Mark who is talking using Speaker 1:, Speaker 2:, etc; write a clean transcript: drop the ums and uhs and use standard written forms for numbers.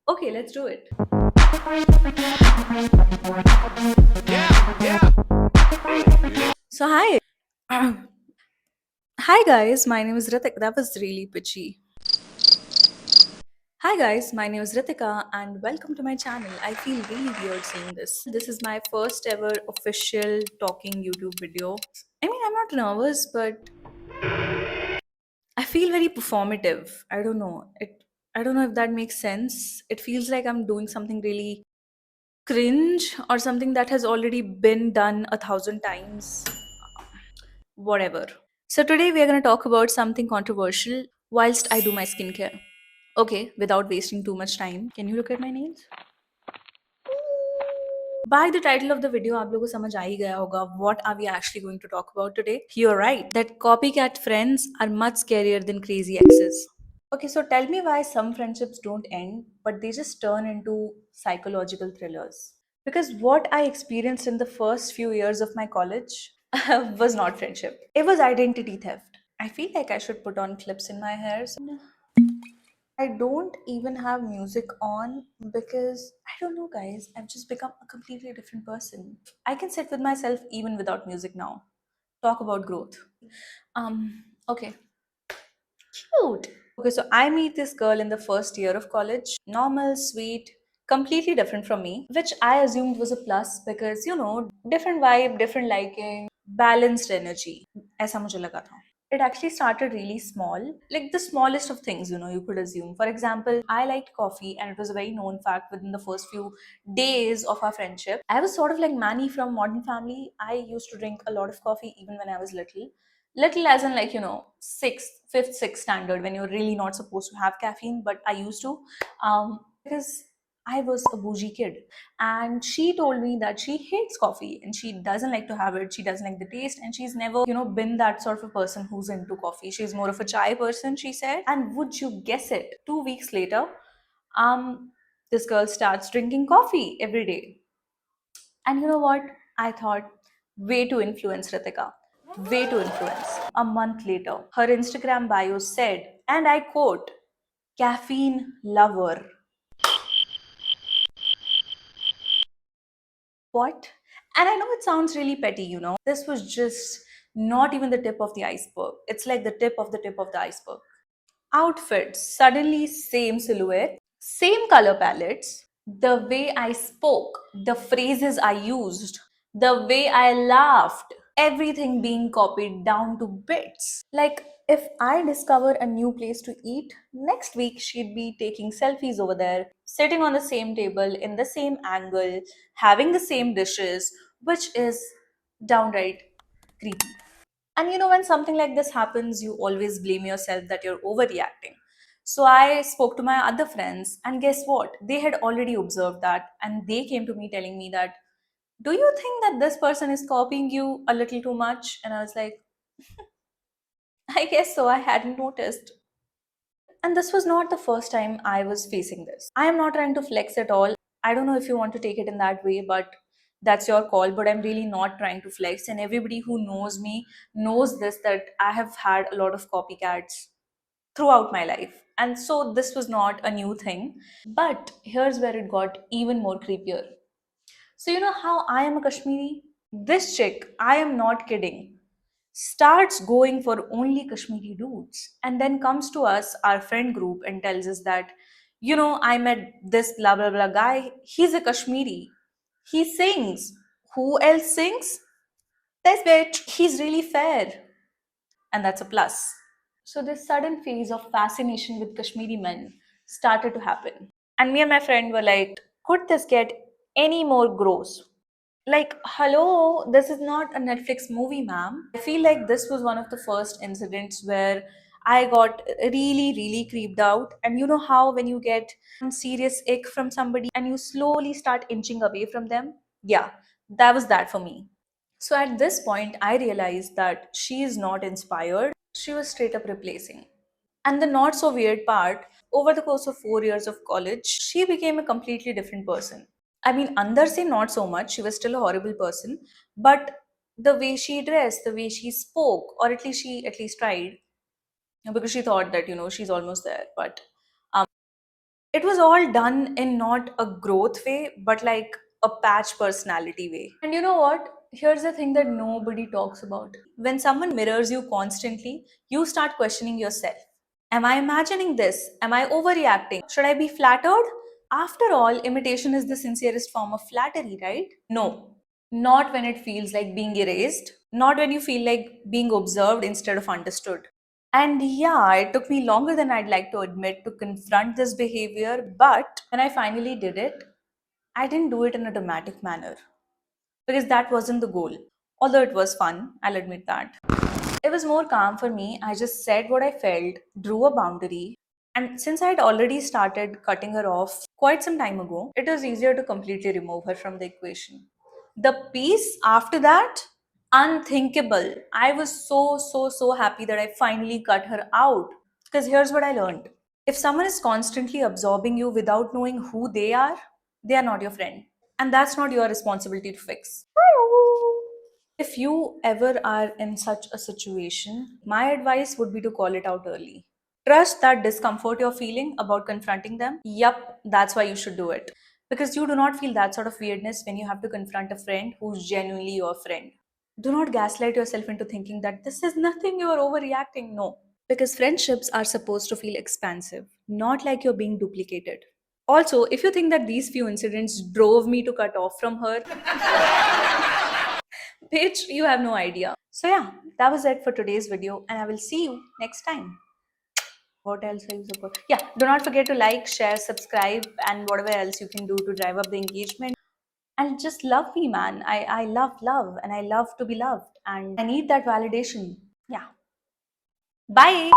Speaker 1: Okay, let's do it. So, hi. Hi, guys. My name is Ritik. That was really pitchy. Hi, guys. My name is Ritika, and welcome to my channel. I feel really weird saying this. This is my first ever official talking YouTube video. I mean, I'm not nervous, but I feel very performative. I don't know. I don't know if that makes sense. It feels like I'm doing something really cringe or something that has already been done 1,000 times. Whatever. So, today we are going to talk about something controversial whilst I do my skincare. Okay, without wasting too much time, can you look at my nails? By the title of the video, आप लोगों को समझ आ ही गया होगा what are we actually going to talk about today. You're right that copycat friends are much scarier than crazy exes. Okay, so tell me why some friendships don't end, but they just turn into psychological thrillers. Because what I experienced in the first few years of my college was not friendship, it was identity theft. I feel like I should put on clips in my hair. I don't even have music on because I don't know, guys. I've just become a completely different person. I can sit with myself even without music now. Talk about growth. Okay, cute. Okay, so I meet this girl in the first year of college. Normal, sweet, completely different from me, which I assumed was a plus because, different vibe, different liking, balanced energy. ऐसा मुझे लगा था. It actually started really small, like the smallest of things, you could assume. For example, I liked coffee, and it was a very known fact within the first few days of our friendship. I was sort of like Manny from Modern Family. I used to drink a lot of coffee even when I was little. Little as in, like, sixth, fifth, sixth standard, when you're really not supposed to have caffeine, but I used to. Because I was a bougie kid, and she told me that she hates coffee and she doesn't like to have it. She doesn't like the taste, and she's never, been that sort of a person who's into coffee. She's more of a chai person, she said. And would you guess it? 2 weeks later, um, this girl starts drinking coffee every day. And you know what? I thought, way to influence Ritika. Way to influence. A month later, her Instagram bio said, and I quote, caffeine lover. What? And I know it sounds really petty, This was just not even the tip of the iceberg. It's like the tip of the tip of the iceberg. Outfits, suddenly same silhouette, same color palettes, the way I spoke, the phrases I used, the way I laughed, everything being copied down to bits. Like, if I discover a new place to eat, next week she'd be taking selfies over there, sitting on the same table in the same angle, having the same dishes, which is downright creepy. And when something like this happens, you always blame yourself that you're overreacting. So I spoke to my other friends, and guess what? They had already observed that, and they came to me telling me that, do you think that this person is copying you a little too much? And I was like, I guess so, I hadn't noticed. And this was not the first time I was facing this. I am not trying to flex at all. I don't know if you want to take it in that way, but that's your call. But I'm really not trying to flex. And everybody who knows me knows this, that I have had a lot of copycats throughout my life. And so this was not a new thing. But here's where it got even more creepier. So, you know how I am a Kashmiri? This chick, I am not kidding, starts going for only Kashmiri dudes and then comes to us, our friend group, and tells us that, I met this blah blah blah guy. He's a Kashmiri. He sings. Who else sings? This bitch. He's really fair. And that's a plus. So, this sudden phase of fascination with Kashmiri men started to happen. And me and my friend were like, could this get any more gross? Like, hello, this is not a Netflix movie, ma'am. I feel like this was one of the first incidents where I got really, really creeped out. And you know how when you get some serious ick from somebody and you slowly start inching away from them? Yeah, that was that for me. So at this point, I realized that she is not inspired, she was straight up replacing. And the not so weird part, over the course of 4 years of college, she became a completely different person. I mean, Andar se not so much, she was still a horrible person, but the way she dressed, the way she spoke, or at least she at least tried, because she thought that, she's almost there. But It was all done in not a growth way, but like a patch personality way. And you know what? Here's the thing that nobody talks about. When someone mirrors you constantly, you start questioning yourself. Am I imagining this? Am I overreacting? Should I be flattered? After all, imitation is the sincerest form of flattery, right? No, not when it feels like being erased, not when you feel like being observed instead of understood. And yeah, it took me longer than I'd like to admit to confront this behavior, but when I finally did it, I didn't do it in a dramatic manner because that wasn't the goal. Although it was fun, I'll admit that. It was more calm for me. I just said what I felt, drew a boundary, and since I had already started cutting her off quite some time ago, it was easier to completely remove her from the equation. The piece after that, unthinkable. I was so happy that I finally cut her out. Because here's what I learned: if someone is constantly absorbing you without knowing who they are not your friend. And that's not your responsibility to fix. If you ever are in such a situation, my advice would be to call it out early. Trust that discomfort you're feeling about confronting them. Yup, that's why you should do it. Because you do not feel that sort of weirdness when you have to confront a friend who's genuinely your friend. Do not gaslight yourself into thinking that this is nothing, you are overreacting. No. Because friendships are supposed to feel expansive, not like you're being duplicated. Also, if you think that these few incidents drove me to cut off from her, bitch, you have no idea. So, yeah, that was it for today's video, and I will see you next time. What else are you supposed? Yeah, do not forget to like, share, subscribe, and whatever else you can do to drive up the engagement. And just love me, man. I love love, and I love to be loved, and I need that validation. Yeah. Bye.